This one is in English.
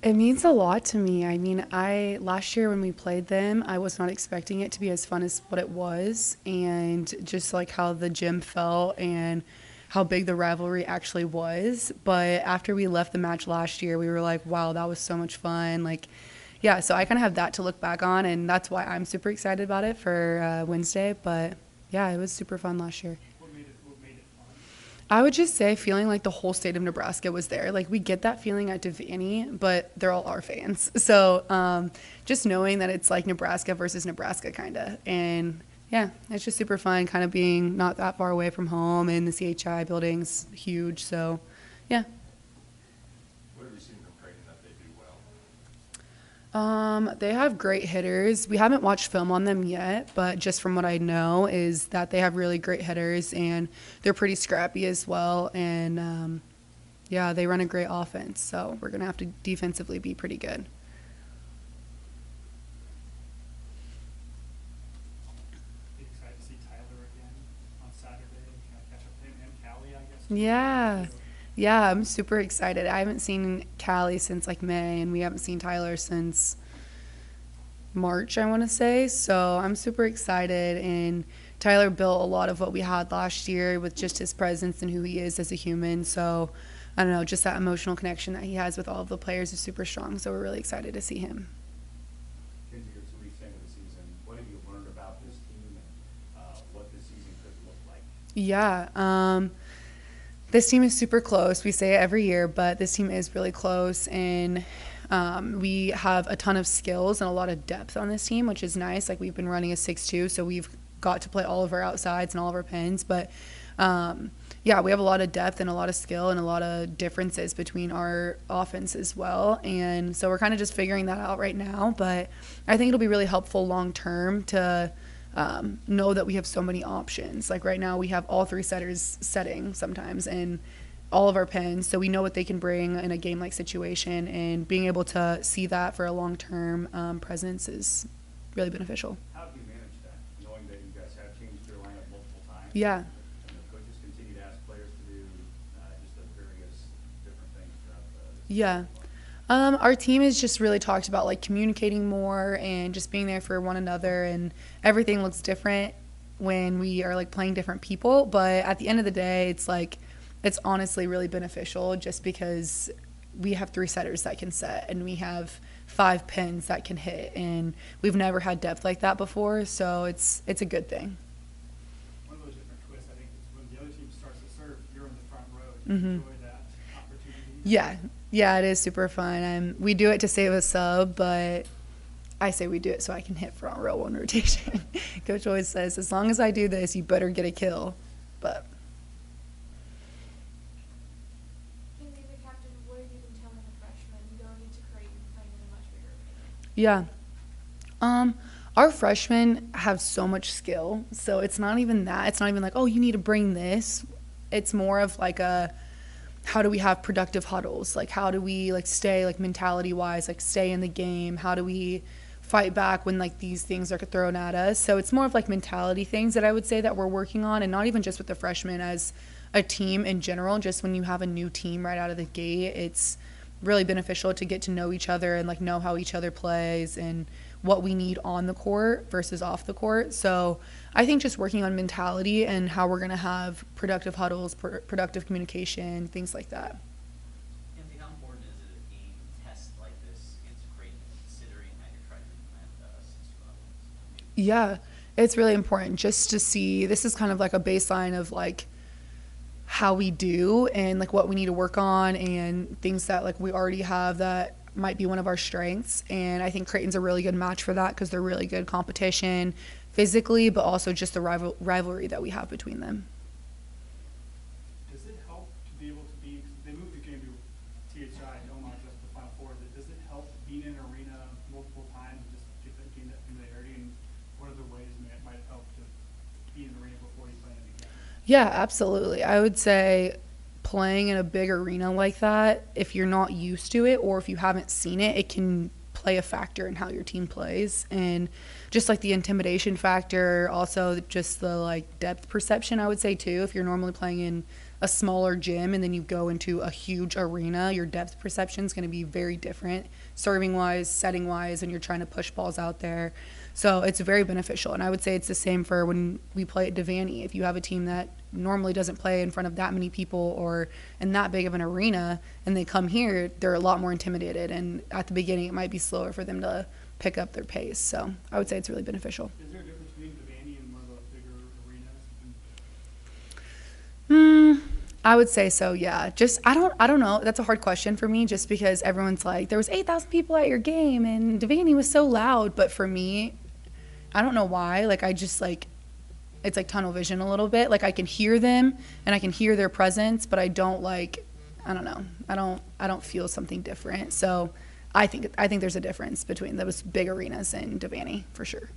It means a lot to me. I mean, I last year when we played them, I was not expecting it to be as fun as what it was, and just like how the gym felt and how big the rivalry actually was. But after we left the match last year, we were like, wow, that was so much fun. Like, yeah, so I kind of have that to look back on, and that's why I'm super excited about it for Wednesday. But yeah, it was super fun last year. What made it fun? I would just say feeling like the whole state of Nebraska was there. Like we get that feeling at Devaney, but they're all our fans. So just knowing that it's like Nebraska versus Nebraska kind of. And yeah, it's just super fun kind of being not that far away from home, and the CHI building's huge. So yeah. What have you seen from Creighton that they do well? They have great hitters. We haven't watched film on them yet, but just from what I know is that they have really great hitters, and they're pretty scrappy as well. And yeah, they run a great offense, so we're gonna have to defensively be pretty good. Be excited to see Tyler again on Saturday and kind of catch up with him and Callie, I guess, too. Yeah. Yeah, I'm super excited. I haven't seen Callie since like May, and we haven't seen Tyler since March, I want to say. So I'm super excited. And Tyler built a lot of what we had last year with just his presence and who he is as a human. So I don't know, just that emotional connection that he has with all of the players is super strong. So we're really excited to see him. Kenzie, you're 2 weeks into the season. What have you learned about this team and what this season could look like? Yeah. This team is super close. We say it every year, but this team is really close. And we have a ton of skills and a lot of depth on this team, which is nice. Like we've been running a 6-2, so we've got to play all of our outsides and all of our pins. But yeah, we have a lot of depth and a lot of skill and a lot of differences between our offense as well. And so we're kind of just figuring that out right now. But I think it'll be really helpful long term to know that we have so many options. Like right now, we have all three setters setting sometimes, and all of our pins, so we know what they can bring in a game-like situation. And being able to see that for a long-term presence is really beneficial. How do you manage that, knowing that you guys have changed your lineup multiple times? Yeah. And the coaches continue to ask players to do just the various different things throughout the Yeah. season? Our team has just really talked about like communicating more and just being there for one another, and everything looks different when we are like playing different people. But at the end of the day, it's like, it's honestly really beneficial just because we have three setters that can set, and we have five pins that can hit, and we've never had depth like that before. So it's a good thing. One of those different twists, I think, is when the other team starts to serve, you're in the front row. Do you Mhm. enjoy that opportunity? Yeah. Yeah, it is super fun. We do it to save a sub, but I say we do it so I can hit front row one rotation. Coach always says, as long as I do this, you better get a kill. But Kenzie, the captain, what have you been telling the freshmen going into Creighton playing in a much bigger arena? yeah. Our freshmen have so much skill, so it's not even that. It's not even like, oh, you need to bring this. It's more of like a, how do we have productive huddles? Like, how do we like stay like mentality wise, like stay in the game? How do we fight back when like these things are thrown at us? So it's more of like mentality things that I would say that we're working on, and not even just with the freshmen, as a team in general. Just when you have a new team right out of the gate, it's really beneficial to get to know each other and like know how each other plays and what we need on the court versus off the court. So I think just working on mentality and how we're going to have productive huddles, productive communication, things like that. Kenzie, how important is it a game test like this against Creighton, considering that you're trying to implement 6 levels? Yeah, it's really important just to see. This is kind of like a baseline of like how we do and like what we need to work on, and things that like we already have that might be one of our strengths. And I think Creighton's a really good match for that because they're really good competition physically, but also just the rivalry that we have between them. Does it help to be able to be, 'cause they moved the game to THI, no not just the Final Four, but does it help being in an arena multiple times and just gain that familiarity? And what other ways might it help to be in the arena before you play in the game? Yeah, absolutely. I would say playing in a big arena like that, if you're not used to it or if you haven't seen it, it can play a factor in how your team plays. And just like the intimidation factor, also just the like depth perception, I would say too. If you're normally playing in a smaller gym and then you go into a huge arena, your depth perception is going to be very different, serving wise, setting wise, and you're trying to push balls out there. So it's very beneficial. And I would say it's the same for when we play at Devaney. If you have a team that normally doesn't play in front of that many people or in that big of an arena and they come here, they're a lot more intimidated. And at the beginning, it might be slower for them to pick up their pace. So I would say it's really beneficial. Is there a difference between Devaney and one of those bigger arenas? I would say so, yeah. Just I don't know. That's a hard question for me just because everyone's like, there was 8,000 people at your game and Devaney was so loud. But for me, I don't know why. Like I just like it's like tunnel vision a little bit. Like I can hear them and I can hear their presence, but I don't like I don't know. I don't feel something different. So I think there's a difference between those big arenas and Devaney for sure.